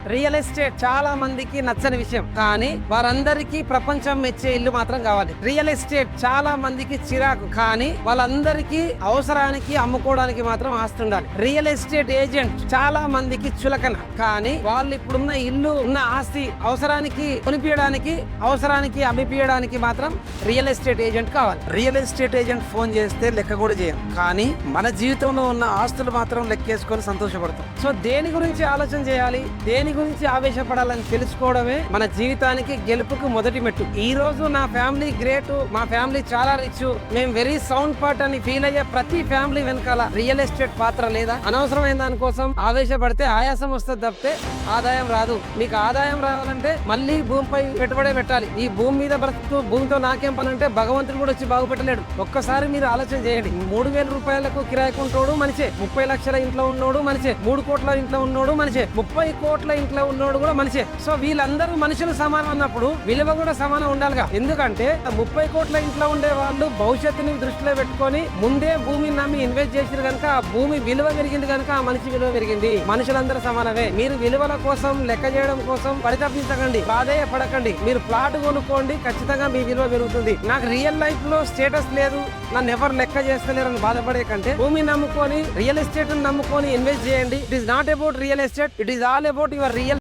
Real estate చాలా మందికి నచ్చని విషయం, కానీ వారందరికీ ప్రపంచం మెచ్చే ఇల్లు మాత్రం కావాలి. రియల్ ఎస్టేట్ చాలా మందికి చిరాకు, కానీ వాళ్ళందరికీ అవసరానికి అమ్ముకోవడానికి మాత్రం ఆస్తి ఉండాలి. రియల్ ఎస్టేట్ ఏజెంట్ చాలా మందికి చులకన, కానీ వాళ్ళు ఇప్పుడున్న ఇల్లు ఉన్న ఆస్తి అవసరానికి కొనిపించడానికి, అవసరానికి అమ్మిపియడానికి మాత్రం రియల్ ఎస్టేట్ ఏజెంట్ కావాలి. రియల్ ఎస్టేట్ ఏజెంట్ ఫోన్ చేస్తే లెక్క కూడా చేయం, కానీ మన జీవితంలో ఉన్న ఆస్తులు మాత్రం లెక్కేసుకొని సంతోషపడతాం. సో దేని గురించి ఆలోచన చేయాలి, దేని గురించి ఆవేశపడాలని తెలుసుకోవడమే మన జీవితానికి గెలుపుకు మొదటి మెట్టు. ఈ రోజు నా ఫ్యామిలీ గ్రేట్, మా ఫ్యామిలీ చాలా రిచ్, మేము వెరీ సౌండ్ పార్ట్ అని ఫీల్ అయ్యే ప్రతి ఫ్యామిలీ వెనకాల రియల్ ఎస్టేట్ పాత్ర లేదా? అనవసరమైన దానికోసం ఆవేశపడితే ఆయాసం వస్తుంది తప్పితే ఆదాయం రాదు. మీకు ఆదాయం రావాలంటే మళ్ళీ భూమిపై పెట్టుబడే పెట్టాలి. ఈ భూమి మీద బ్రతుకుతూ భూమితో నాకేం పని అంటే భగవంతుడు కూడా వచ్చి బాగుపెట్టలేడు. ఒక్కసారి మీరు ఆలోచన చేయండి. 3,000 రూపాయలకు కిరాయికుంటోడు మనిషే, 30 లక్షల ఇంట్లో ఉన్నోడు మనిషే, 3 కోట్ల ఇంట్లో ఉన్నోడు మనిషే, 30 కోట్ల ఇంట్లో ఉన్నోడు కూడా మనిషే. సో వీళ్ళందరూ మనుషులు సమానం అన్నప్పుడు విలువ కూడా సమానం ఉండాలిగా. ఎందుకంటే 30 కోట్ల ఇంట్లో ఉండే వాళ్ళు భవిష్యత్తుని దృష్టిలో పెట్టుకొని ముందే భూమిని నమ్మి ఇన్వెస్ట్ చేసిరు కనుక ఆ భూమి విలువ పెరిగింది కనుక ఆ మనిషి విలువ పెరిగింది. మనుషులందరూ సమానమే. మీరు విలువల కోసం లెక్క చేయడం కోసం పరితపించకండి, బాధేయపడకండి. మీరు ప్లాట్ కొనుక్కోండి, ఖచ్చితంగా మీ విలువ పెరుగుతుంది. నాకు రియల్ లైఫ్ లో స్టేటస్ లేదు, నన్ను ఎవరు లెక్క చేస్తలేరని బాధపడే కంటే భూమి నమ్ముకొని రియల్ ఎస్టేట్ నమ్ముకొని ఇన్వెస్ట్ చేయండి. It is not about real estate, it is all about your real